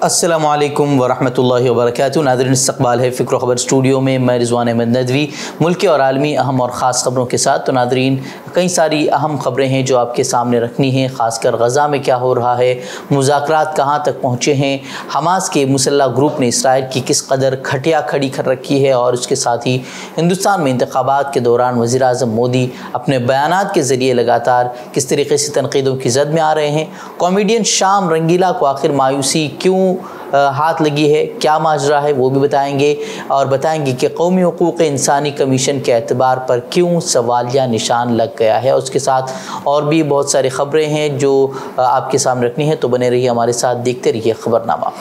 अस्सलामु अलैकुम वरहमतुल्लाहि वबरकातुहू। नाज़रीन, इस्तक़बाल है फ़िक्र ख़बर स्टूडियो में। मैं रिज़वान अहमद नदवी मुल्की और आलमी अहम और ख़ास ख़बरों के साथ। तो नाज़रीन, कई सारी अहम ख़बरें हैं जो आपके सामने रखनी हैं, ख़ासकर गज़ा में क्या हो रहा है, मुज़ाकरात कहाँ तक पहुँचे हैं, हमास के मुसल्लह ग्रुप ने इसराइल की किस कदर खटिया खड़ी कर रखी है, और उसके साथ ही हिंदुस्तान में इंतख़ाबात के दौरान वज़ीर-ए-आज़म मोदी अपने बयानात के ज़रिए लगातार किस तरीके से तनक़ीदों की ज़द में आ रहे हैं। कॉमेडियन शाम रंगीला को आखिर मायूसी क्यों हाथ लगी है, क्या माजरा है, वो भी बताएंगे। और बताएंगे कि कौमी हुकूक़ इंसानी कमीशन के एतबार पर क्यों सवालिया निशान लग गया है। उसके साथ और भी बहुत सारी ख़बरें हैं जो आपके सामने रखनी है। तो बने रहिए हमारे साथ, देखते रहिए ख़बरनामा।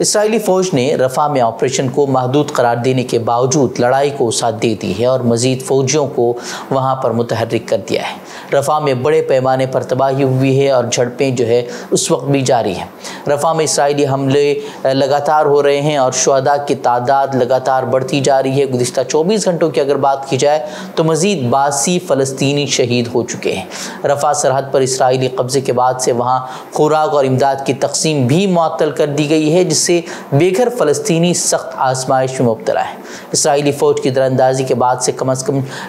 इसराइली फ़ौज ने रफ़ा में ऑपरेशन को महदूद करार देने के बावजूद लड़ाई को साथ दे दी है और मज़ीद फ़ौजियों को वहाँ पर मुतहर्रिक कर दिया है। रफ़ा में बड़े पैमाने पर तबाही हुई है और झड़पें जो है उस वक्त भी जारी हैं। रफ़ा में इसराइली हमले लगातार हो रहे हैं और शुहदा की तादाद लगातार बढ़ती जा रही है। गुज़िश्ता 24 घंटों की अगर बात की जाए तो मज़ीद 82 फ़लस्तीनी शहीद हो चुके हैं। रफ़ा सरहद पर इसराइली कब्ज़े के बाद से वहाँ खुराक और इमदाद की तकसीम भी मुअत्तल कर दी गई है, जिससे बेघर फ़लस्तीनी सख्त आजमाइश में मुब्तला है। इसराइली फ़ौज की दरअंदाजी के बाद से कम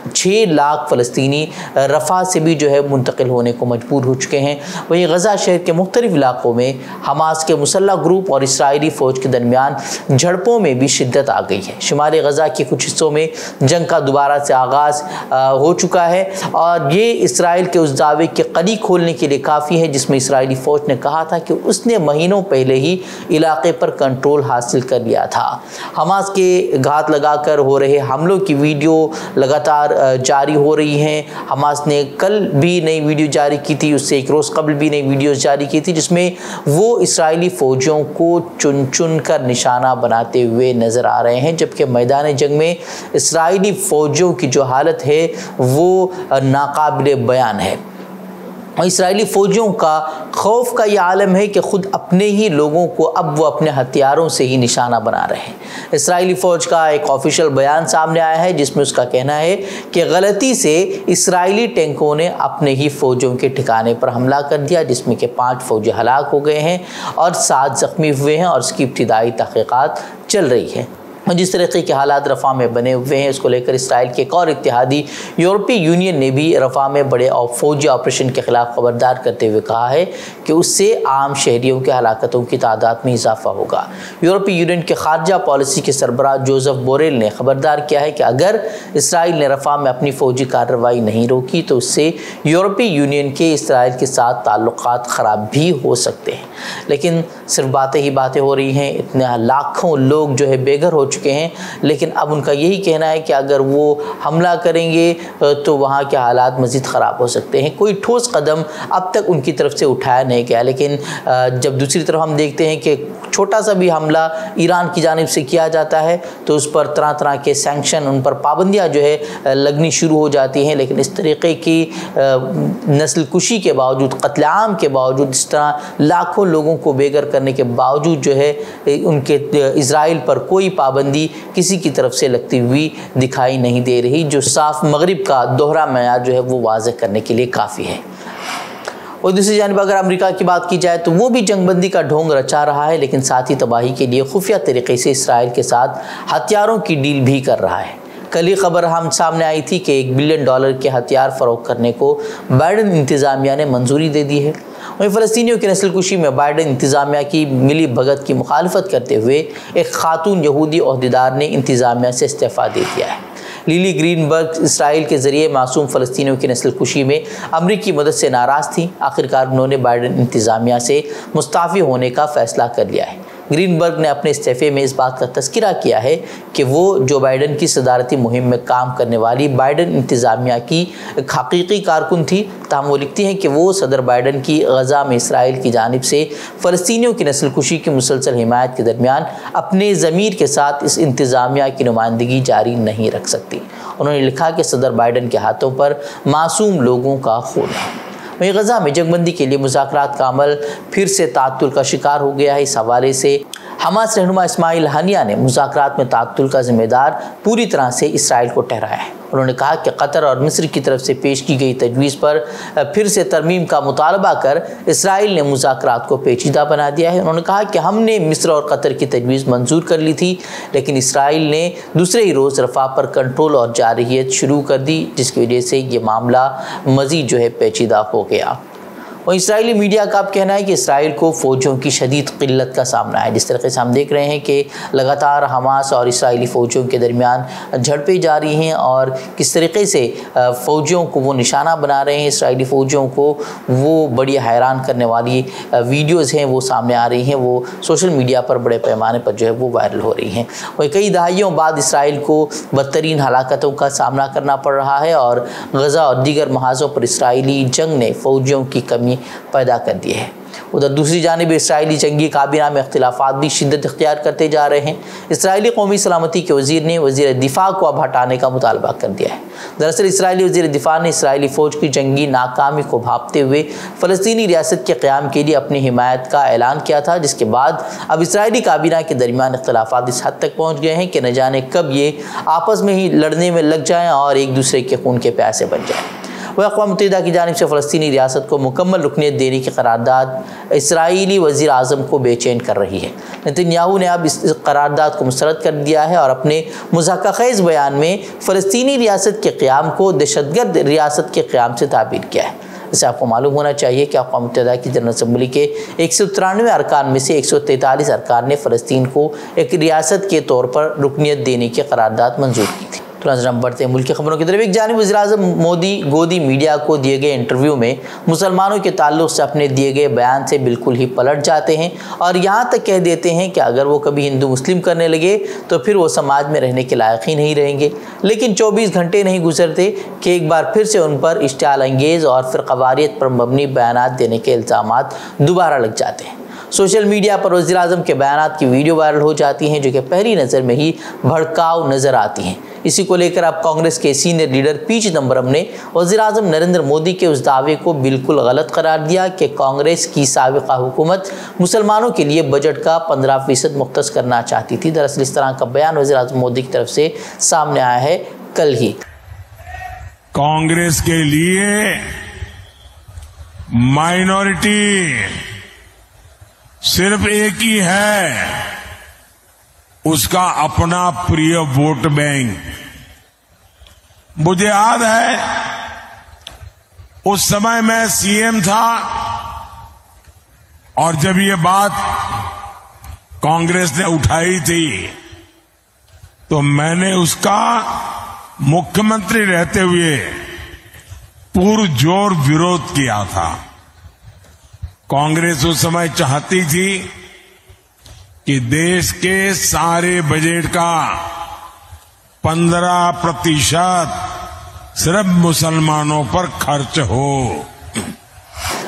6 लाख फ़लस्तीनी रफ़ा से भी जो है मुंतकिल होने को मजबूर हो चुके हैं। वहीं गज़ा शहर के मुख्तलिफ इलाकों में हमास के मुसल्लह ग्रुप और इसराइली फ़ौज के दरमियान झड़पों में भी शिद्दत आ गई है। शुमाली गज़ा के कुछ हिस्सों में जंग का दोबारा से आगाज़ हो चुका है और ये इसराइल के उस दावे के कड़ी खोलने के लिए काफ़ी है जिसमें इसराइली फ़ौज ने कहा था कि उसने महीनों पहले ही इलाके पर कंट्रोल हासिल कर लिया था। हमास के घात लगाकर हो रहे हमलों की वीडियो लगातार जारी हो रही हैं। हमास ने कल भी नई वीडियो जारी की थी, उससे एक रोज़ कबल भी नई वीडियोस जारी की थी, जिसमें वो इसराइली फ़ौजियों को चुन चुन कर निशाना बनाते हुए नज़र आ रहे हैं। जबकि मैदान जंग में इसराइली फ़ौजियों की जो हालत है वो नाकाबिले बयान है। इसराइली फ़ौजियों का खौफ का ये आलम है कि ख़ुद अपने ही लोगों को अब वो अपने हथियारों से ही निशाना बना रहे हैं। इसराइली फ़ौज का एक ऑफिशियल बयान सामने आया है जिसमें उसका कहना है कि गलती से इसराइली टैंकों ने अपने ही फ़ौजियों के ठिकाने पर हमला कर दिया, जिसमें कि 5 फ़ौजी हलाक हो गए हैं और 7 ज़ख्मी हुए हैं और उसकी इब्तिदाई तहक़ीक़ात चल रही है। जिस तरीके के हालात रफ़ा में बने हुए हैं उसको लेकर इसराइल के एक और इत्तेहादी यूरोपीय यूनियन ने भी रफ़ा में बड़े फ़ौजी ऑपरेशन के ख़िलाफ़ खबरदार करते हुए कहा है कि उससे आम शहरियों के हलाकतों की तादाद में इजाफा होगा। यूरोपीय यूनियन के खारजा पॉलिसी के सरबराह जोसेफ बोरेल ने खबरदार किया है कि अगर इसराइल ने रफ़ा में अपनी फ़ौजी कार्रवाई नहीं रोकी तो उससे यूरोपीय यूनियन के इसराइल के साथ ताल्लुकात ख़राब भी हो सकते हैं। लेकिन सिर्फ बातें ही बातें हो रही हैं। इतने लाखों लोग जो है बेघर हो चुके हैं, लेकिन अब उनका यही कहना है कि अगर वो हमला करेंगे तो वहाँ के हालात मज़ीद ख़राब हो सकते हैं। कोई ठोस कदम अब तक उनकी तरफ से उठाया नहीं गया। लेकिन जब दूसरी तरफ हम देखते हैं कि छोटा सा भी हमला ईरान की जानिब से किया जाता है तो उस पर तरह तरह के सैंक्शन, उन पर पाबंदियाँ जो है लगनी शुरू हो जाती हैं। लेकिन इस तरीके की नस्ल कुशी के बावजूद, कत्लेआम के बावजूद, इस तरह लाखों लोगों को बेघर करने के बावजूद जो है उनके इज़राइल पर कोई पाबंदी किसी की तरफ से लगती हुई दिखाई नहीं दे रही, जो साफ मगरिब का दोहरा मयार जो है वो वाज़ेह करने के लिए काफ़ी है। और दूसरी जानिब अगर अमेरिका की बात की जाए तो वो भी जंगबंदी का ढोंग रचा रहा है, लेकिन साथ ही तबाही के लिए खुफिया तरीके से इसराइल के साथ हथियारों की डील भी कर रहा है। कल ही खबर हम सामने आई थी कि $1 बिलियन के हथियार फ़रोख्त करने को बाइडन इंतज़ामिया ने मंजूरी दे दी है। वहीं फ़लस्तीनियों की नस्लकुशी में बाइडन इंतज़ामिया की मिली भगत की मुखालफत करते हुए एक खातून यहूदी ओहदेदार ने इंतज़ामिया से इस्तीफ़ा दे दिया है। लिली ग्रीनबर्ग इसराइल के ज़रिए मासूम फ़लस्तीनियों की नस्लकुशी में अमरीकी मदद से नाराज़ थी। आखिरकार उन्होंने बाइडन इंतज़ामिया से मुस्ताफ़ी होने का फ़ैसला कर लिया है। ग्रीनबर्ग ने अपने इस्तीफ़े में इस बात का तज़किरा किया है कि वो जो बाइडन की सदारती मुहिम में काम करने वाली बाइडन इंतज़ामिया की हकीकी कारकुन थी। ताहम वो लिखती हैं कि वो सदर बाइडन की गज़ा में इसराइल की जानिब से फ़लस्तीनियों की नस्लकुशी की मुसलसल हिमायत के दरमियान अपने ज़मीर के साथ इस इंतज़ामिया की नुमाइंदगी जारी नहीं रख सकती। उन्होंने लिखा कि सदर बाइडन के हाथों पर मासूम लोगों का खून है। वहीं गज़ा में जंगबंदी के लिए मुज़ाकरात का अमल फिर से ताअत्तुल का शिकार हो गया है। इस हवाले से हमास रहनुमा इस्माइल हानिया ने मुज़ाकरात में ताअत्तुल का ज़िम्मेदार पूरी तरह से इसराइल को ठहराया है। उन्होंने कहा कि कतर और मिस्र की तरफ से पेश की गई तजवीज़ पर फिर से तरमीम का मुतालबा कर इसराइल ने मुज़ाकरात को पेचीदा बना दिया है। उन्होंने कहा कि हमने मिस्र और कतर की तजवीज़ मंजूर कर ली थी, लेकिन इसराइल ने दूसरे ही रोज़ रफ़ा पर कंट्रोल और जारहियत शुरू कर दी, जिसकी वजह से ये मामला मज़ीद जो है पेचीदा हो गया। और इसराइली मीडिया का अब कहना है कि इसराइल को फ़ौजों की शदीद क़िल्लत का सामना है। जिस तरीके से हम देख रहे हैं कि लगातार हमास और इसराइली फ़ौजों के दरमियान झड़पें जारी हैं और किस तरीके से फ़ौजियों को वो निशाना बना रहे हैं, इसराइली फ़ौजियों को वो बड़ी हैरान करने वाली वीडियोज़ हैं वो सामने आ रही हैं, वो सोशल मीडिया पर बड़े पैमाने पर जो है वो वायरल हो रही हैं। और कई दहाइयों बाद इसराइल को बदतरीन हलाकतों का सामना करना पड़ रहा है और गज़ा और दीगर महाज़ों पर इसराइली जंग ने फ़ौजियों की कमी पैदा कर दी है। उधर दूसरी जानिब इसराइली जंगी काबीना में इख्तिलाफात भी शिद्दत इख्तियार करते जा रहे हैं। इसराइली कौमी सलामती के वज़ीर ने वज़ीर दिफा को अब हटाने का मुतालबा कर दिया है। दरअसल इसराइली वज़ीर दिफा ने इसराइली फ़ौज की जंगी नाकामी को भांपते हुए फ़लस्तीनी रियासत के क़याम के लिए अपनी हिमायत का ऐलान किया था, जिसके बाद अब इसराइली काबीना के दरमियान इख्तिलाफात इस हद तक पहुँच गए हैं कि न जाने कब ये आपस में ही लड़ने में लग जाएँ और एक दूसरे के खून के प्यासे बन जाएँ। वह अक़वाम मुत्तहिदा की जानिब से फ़लस्तीनी रियासत को मुकम्मल रुकनियत देने की करारदाद इसराइली वज़ीर आज़म को बेचैन कर रही है। नेतन्याहू ने अब इस करारदाद को मुस्तरद कर दिया है और अपने मुज़ाक़ाख़ेज़ बयान में फ़लस्तीनी रियासत के क़याम को दहशतगर्द रियासत के क़याम से ताबीर किया है। इससे आपको मालूम होना चाहिए कि अक़वाम मुत्तहिदा की जनरल असम्बली के 193 अरकान में से 143 अरकान ने फ़लस्तीन को एक रियासत के तौर पर रुकनियत देने की करारदाद मंजूर की थी। तो नजर हम बढ़ते हैं मुल्क की खबरों की तरफ। एक जानिब वज़ीर-ए-आज़म मोदी गोदी मीडिया को दिए गए इंटरव्यू में मुसलमानों के ताल्लुक़ से अपने दिए गए बयान से बिल्कुल ही पलट जाते हैं और यहाँ तक कह देते हैं कि अगर वो कभी हिंदू मुस्लिम करने लगे तो फिर वो समाज में रहने के लायक ही नहीं रहेंगे। लेकिन 24 घंटे नहीं गुजरते कि एक बार फिर से उन पर इश्तिआल अंगेज़ और फिर क़वारियत पर मबनी बयानात देने के इल्ज़ामात दोबारा लग जाते हैं। सोशल मीडिया पर वज़ीर-ए-आज़म के बयानात की वीडियो वायरल हो जाती हैं जो कि पहली नज़र में ही भड़काऊ नज़र आती हैं। इसी को लेकर अब कांग्रेस के सीनियर लीडर पी चिदंबरम ने वज़ीर-ए-आज़म नरेंद्र मोदी के उस दावे को बिल्कुल गलत करार दिया कि कांग्रेस की साबिक़ा हुकूमत मुसलमानों के लिए बजट का 15% मुख्तस करना चाहती थी। दरअसल इस तरह का बयान वज़ीर-ए-आज़म मोदी की तरफ से सामने आया है कल ही। कांग्रेस के लिए माइनॉरिटी सिर्फ एक ही है, उसका अपना प्रिय वोट बैंक। मुझे याद है उस समय मैं सीएम था और जब ये बात कांग्रेस ने उठाई थी तो मैंने उसका मुख्यमंत्री रहते हुए पुरजोर विरोध किया था। कांग्रेस उस समय चाहती थी कि देश के सारे बजट का 15% सिर्फ मुसलमानों पर खर्च हो।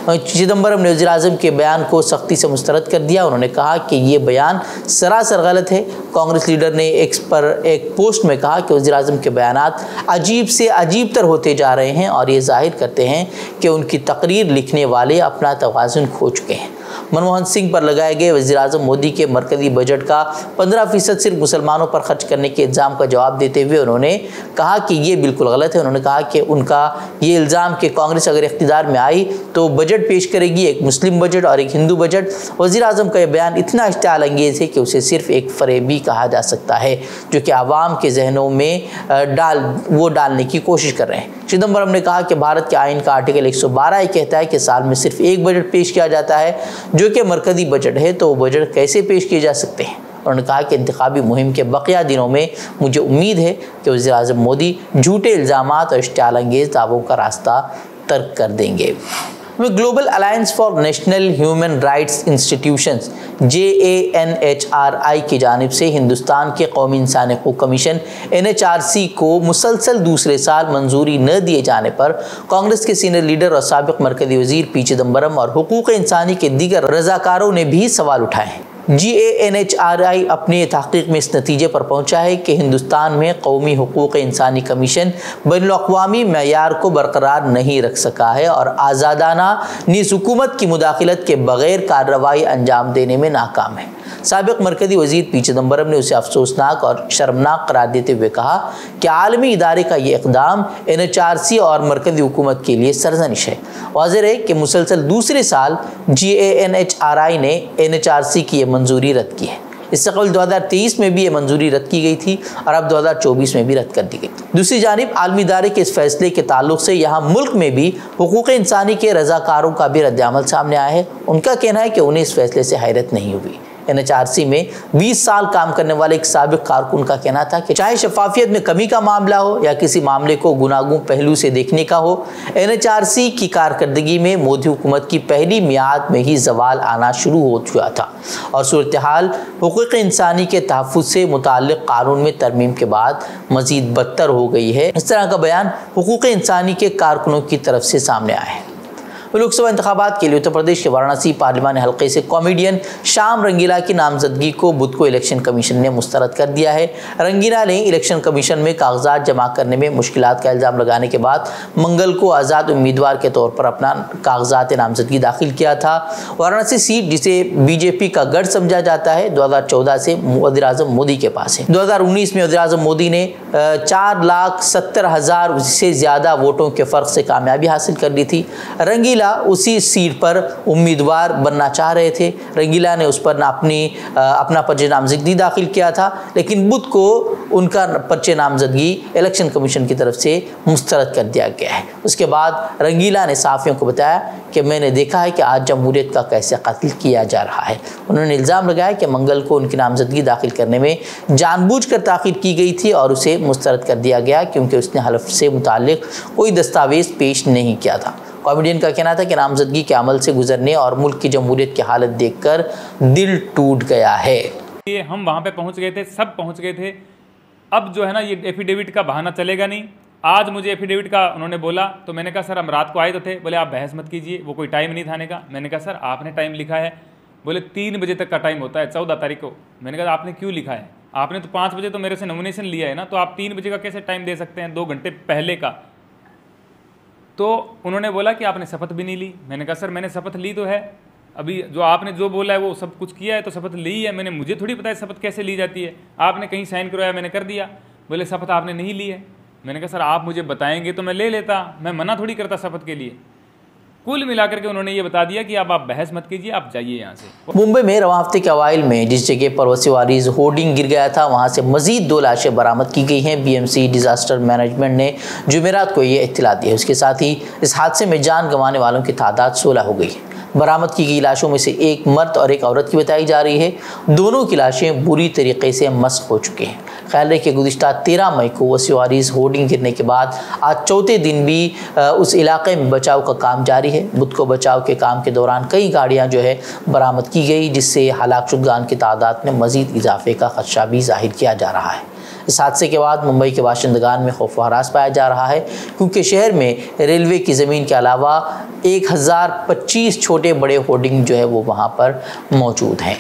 चिदंबरम ने वज़ीर-ए-आज़म के बयान को सख्ती से मुस्तरद कर दिया। उन्होंने कहा कि ये बयान सरासर गलत है। कांग्रेस लीडर ने एक्स पर एक पोस्ट में कहा कि वज़ीर-ए-आज़म के बयानात अजीब से अजीब तर होते जा रहे हैं और ये जाहिर करते हैं कि उनकी तकरीर लिखने वाले अपना तवाज़ुन खो चुके हैं। मनमोहन सिंह पर लगाए गए वज़ीर-ए-आज़म मोदी के मरकज़ी बजट का 15% सिर्फ मुसलमानों पर खर्च करने के इल्ज़ाम का जवाब देते हुए उन्होंने कहा कि ये बिल्कुल गलत है। उन्होंने कहा कि उनका ये इल्ज़ाम कि कांग्रेस अगर इख्तियार में आई तो बजट पेश करेगी, एक मुस्लिम बजट और एक हिंदू बजट। वज़ीर-ए-आज़म का यह बयान इतना इश्तिआल अंगेज़ है कि उसे सिर्फ एक फ़रेबी कहा जा सकता है जो कि आवाम के जहनों में डालने की कोशिश कर रहे हैं। चिदंबरम ने कहा कि भारत के आइन का आर्टिकल 112 ये कहता है कि साल में सिर्फ एक बजट पेश किया जाता है जो कि मरकज़ी बजट है, तो वो बजट कैसे पेश किए जा सकते हैं। उन्होंने कहा कि इंतखाबी मुहिम के बकिया दिनों में मुझे उम्मीद है कि वज़ीर-ए-आज़म मोदी झूठे इल्ज़ामात और इश्तिआल अंगेज़ दावों का रास्ता तर्क कर देंगे। Global alliance for national human rights institutions JANHRI की जानिब से हिंदुस्तान के कौमी इंसानी हकूक़ कमीशन NHRC को मुसलसल दूसरे साल मंजूरी न दिए जाने पर कांग्रेस के सीनियर लीडर और साबिक़ मरकज़ी वज़ीर पी चिदंबरम और हुकूक़ इंसानी के दीगर रज़ाकारों ने भी सवाल उठाए हैं। GANHRI अपनी तहकीक में इस नतीजे पर पहुंचा है कि हिंदुस्तान में कौमी हुकूक इंसानी कमीशन बैनुल-अक़वामी मयार को बरकरार नहीं रख सका है और आज़ादाना नीज़ हुकूमत की मुदाखलत के बगैर कार्रवाई अंजाम देने में नाकाम है। साबिक़ मरकज़ी वज़ीर पी चिदम्बरम ने उसे अफसोसनाक और शर्मनाक करार देते हुए कहा कि आलमी इदारे का ये इक़दाम NHRC और मरकज़ी हुकूमत के लिए सरजनिश है। वाज़ेह है कि मुसलसल दूसरे साल GANHRI ने NHRC की ये मंजूरी रद्द की है। इससे कबल 2023 में भी ये मंजूरी रद्द की गई थी और अब 2024 में भी रद्द कर दी गई। दूसरी जानिब आलमी इदारे के इस फैसले के ताल्लुक से यहाँ मुल्क में भी हुकूक इंसानी के रज़ाकारों का भी रद्द-ए-अमल सामने आया है। उनका कहना है कि उन्हें इस फैसले से हैरत नहीं हुई। NHRC में 20 साल काम करने वाले एक साबिक़ कारकुन का कहना था कि चाहे शफाफियत में कमी का मामला हो या किसी मामले को गुनागुन पहलू से देखने का हो, NHRC की कारकर्दगी में मोदी हुकूमत की पहली मियाद में ही ज़वाल आना शुरू हो चुका था और सूरत हाल हुकूक इंसानी के तहफ़्फ़ुज़ से मुताल्लिक़ कानून में तरमीम के बाद मज़ीद बदतर हो गई है। इस तरह का बयान हुकूक इंसानी के कारकुनों की तरफ से सामने आया है। लोकसभा इंतखाबात के लिए उत्तर प्रदेश के वाराणसी पार्लिमानी हल्के से कॉमेडियन शाम रंगीला की नामजदगी को बुध को इलेक्शन कमीशन ने मुस्तरद कर दिया है। रंगीला ने इलेक्शन कमीशन में कागजात जमा करने में मुश्किलात का इल्ज़ाम लगाने के बाद मंगल को आज़ाद उम्मीदवार के तौर पर अपना कागजात नामजदगी दाखिल किया था। वाराणसी सीट जिसे बीजेपी का गढ़ समझा जाता है 2014 से वज़ीर-ए-आज़म मोदी के पास है। 2019 में वज़ीर-ए-आज़म मोदी ने 4,70,000 से ज़्यादा वोटों के फ़र्क से कामयाबी हासिल कर ली थी। रंगीला उसी सीट पर उम्मीदवार बनना चाह रहे थे। रंगीला ने उस पर अपना पर्चे नामजदगी दाखिल किया था, लेकिन बुध को उनका पर्चे नामजदगी इलेक्शन कमीशन की तरफ से मुस्तरद कर दिया गया है। उसके बाद रंगीला ने सहाफ़ियों को बताया कि मैंने देखा है कि आज जमहूरियत का कैसे कत्ल किया जा रहा है। उन्होंने इल्ज़ाम लगाया कि मंगल को उनकी नामजदगी दाखिल करने में जानबूझकर ताख़ीर की गई थी और उसे मुस्तरद कर दिया गया क्योंकि उसने हलफ से मुताल्लिक़ कोई दस्तावेज़ पेश नहीं किया था। कॉमेडियन का कहना था कि नामजदगी के अमल से गुजरने और मुल्क की जमहूरियत की हालत देखकर दिल टूट गया है। ये हम वहाँ पे पहुँच गए थे, सब पहुँच गए थे। अब जो है ना ये एफिडेविट का बहाना चलेगा नहीं। आज मुझे एफिडेविट का उन्होंने बोला तो मैंने कहा सर हम रात को आए तो थे। बोले आप बहस मत कीजिए, वो कोई टाइम नहीं था आने का। मैंने कहा सर आपने टाइम लिखा है। बोले 3 बजे तक का टाइम होता है 14 तारीख को। मैंने कहा आपने क्यों लिखा है? आपने तो 5 बजे तो मेरे से नॉमिनेशन लिया है ना, तो आप 3 बजे का कैसे टाइम दे सकते हैं 2 घंटे पहले का? तो उन्होंने बोला कि आपने शपथ भी नहीं ली। मैंने कहा सर मैंने शपथ ली तो है, अभी जो आपने जो बोला है वो सब कुछ किया है तो शपथ ली है मैंने। मुझे थोड़ी पता है शपथ कैसे ली जाती है। आपने कहीं साइन करवाया मैंने कर दिया। बोले शपथ आपने नहीं ली है। मैंने कहा सर आप मुझे बताएंगे तो मैं ले लेता, मैं मना थोड़ी करता शपथ के लिए। कुल मिलाकर के उन्होंने ये बता दिया कि अब आप बहस मत कीजिए, आप जाइए यहाँ से। मुंबई में रवां हफ्ते के अवाइल में जिस जगह पर वसीवारीज होर्डिंग गिर गया था वहाँ से मजीद 2 लाशें बरामद की गई हैं। BMC डिज़ास्टर मैनेजमेंट ने जुमेरात को ये इत्तला दी है। उसके साथ ही इस हादसे में जान गंवाने वालों की तादाद 16 हो गई है। बरामद की गई लाशों में से एक मर्द और एक औरत की बताई जा रही है। दोनों की लाशें बुरी तरीके से मस्क हो चुकी हैं। ख्याल है कि गुज़िश्ता 13 मई को वसीवारीज होर्डिंग गिरने के बाद आज चौथे दिन भी उस इलाके में बचाव का काम जारी है। बुध को बचाव के काम के दौरान कई गाड़ियां जो है बरामद की गई, जिससे हलाक शुदगान की तादाद में मज़ीद इजाफे का खदशा भी जाहिर किया जा रहा है। इस हादसे के बाद मुंबई के बाशिंदगान में खौफ व हरास पाया जा रहा है क्योंकि शहर में रेलवे की ज़मीन के अलावा 1025 छोटे बड़े होर्डिंग जो है वो वहाँ पर मौजूद हैं।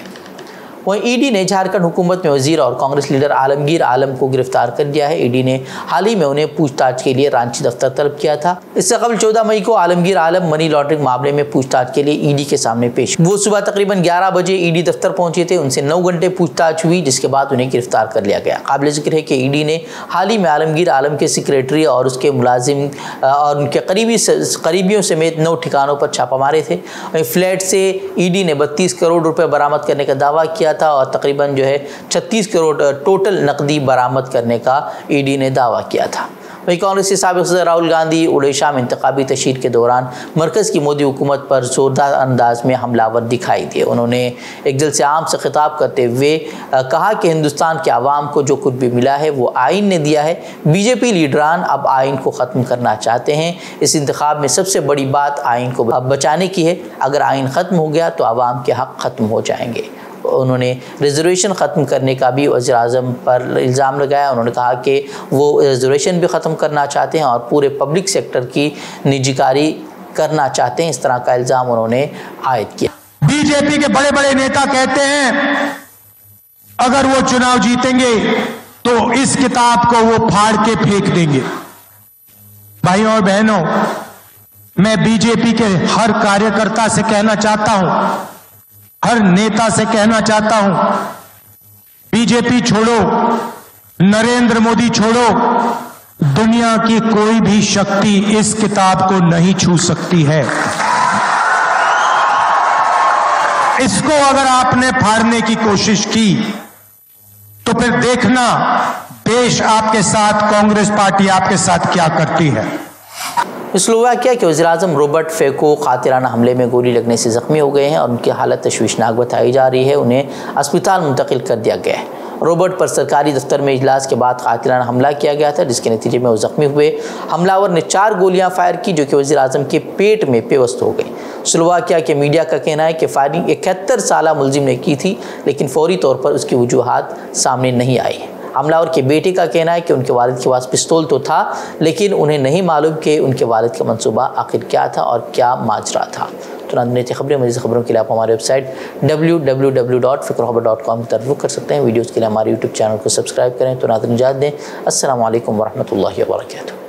वहीं ईडी ने झारखंड हुकूमत में वजीर और कांग्रेस लीडर आलमगीर आलम को गिरफ्तार कर दिया है। ईडी ने हाल ही में उन्हें पूछताछ के लिए रांची दफ्तर तलब किया था। इससे कबल 14 मई को आलमगीर आलम मनी लॉन्ड्रिंग मामले में पूछताछ के लिए ईडी के सामने पेश। वो सुबह तकरीबन 11 बजे ईडी दफ्तर पहुंचे थे। उनसे 9 घंटे पूछताछ हुई, जिसके बाद उन्हें गिरफ्तार कर लिया गया। काबिल जिक्र है कि ईडी ने हाल ही में आलमगीर आलम के सेक्रेटरी और उसके मुलाजिम और उनके करीबियों समेत 9 ठिकानों पर छापा मारे थे। फ्लैट से ईडी ने 32 करोड़ रुपए बरामद करने का दावा किया था और तकरीबन जो है 36 करोड़ टोटल नकदी बरामद करने का ईडी ने दावा किया था। वहीं कांग्रेस के साबिक़ सदर राहुल गांधी ओडिशा में इंतखाबी तशहीर के दौरान मरकज़ की मोदी हुकूमत पर जोरदार अंदाज में हमलावर दिखाई दिए। उन्होंने एक जलसे आम से खिताब करते हुए कहा कि हिंदुस्तान के आवाम को जो कुछ भी मिला है वो आइन ने दिया है। बीजेपी लीडरान अब आइन को ख़त्म करना चाहते हैं। इस इंतखाब में सबसे बड़ी बात आइन को बचाने की है। अगर आइन ख़त्म हो गया तो आवाम के हक़ ख़त्म हो जाएंगे। उन्होंने रिजर्वेशन ख़त्म करने का भी वज़ीर-ए-आज़म पर इल्ज़ाम लगाया। उन्होंने कहा कि वो रिजर्वेशन भी ख़त्म करना चाहते हैं और पूरे पब्लिक सेक्टर की निजीकारी करना चाहते हैं। इस तरह का इल्ज़ाम उन्होंने आयद किया। बीजेपी के बड़े बड़े नेता कहते हैं अगर वो चुनाव जीतेंगे तो इस किताब को वो फाड़ के फेंक देंगे। भाइयों और बहनों, मैं बीजेपी के हर कार्यकर्ता से कहना चाहता हूं, हर नेता से कहना चाहता हूं, बीजेपी छोड़ो, नरेंद्र मोदी छोड़ो, दुनिया की कोई भी शक्ति इस किताब को नहीं छू सकती है। इसको अगर आपने फाड़ने की कोशिश की तो फिर देखना देश आपके साथ, कांग्रेस पार्टी आपके साथ क्या करती है। स्लोवाकिया के वज़ीर-ए-आज़म रॉबर्ट फिको कातिलाना हमले में गोली लगने से जख्मी हो गए हैं और उनकी हालत तशवीशनाक बताई जा रही है। उन्हें अस्पताल मुंतकिल कर दिया गया है। रॉबर्ट पर सरकारी दफ्तर में इजलास के बाद कातिलाना हमला किया गया था, जिसके नतीजे में वो जख्मी हुए। हमलावर ने 4 गोलियां फायर की जो कि वज़ीर-ए-आज़म के पेट में पेवस्त हो गई। स्लोवाकिया के मीडिया का कहना है कि फायरिंग 71 साला मुलजिम ने की थी, लेकिन फौरी तौर पर उसकी वजूहात सामने नहीं आई। हमलावर के बेटे का कहना है कि उनके वालिद के पास पिस्तौल तो था, लेकिन उन्हें नहीं मालूम कि उनके वालिद का मंसूबा आखिर क्या था और क्या माजरा था। तो नाज़रीन, खबरें, मज़ीद खबरों के लिए आप हमारे वेबसाइट www.fikrokhabar.com की तरफ रुख कर सकते हैं। वीडियोज़ के लिए हमारे यूट्यूब चैनल को सब्सक्राइब करें। तो नाज़रीन, इजाज़त दें। अस्सलामु अलैकुम वरहमतुल्लाहि वबरकातुहू।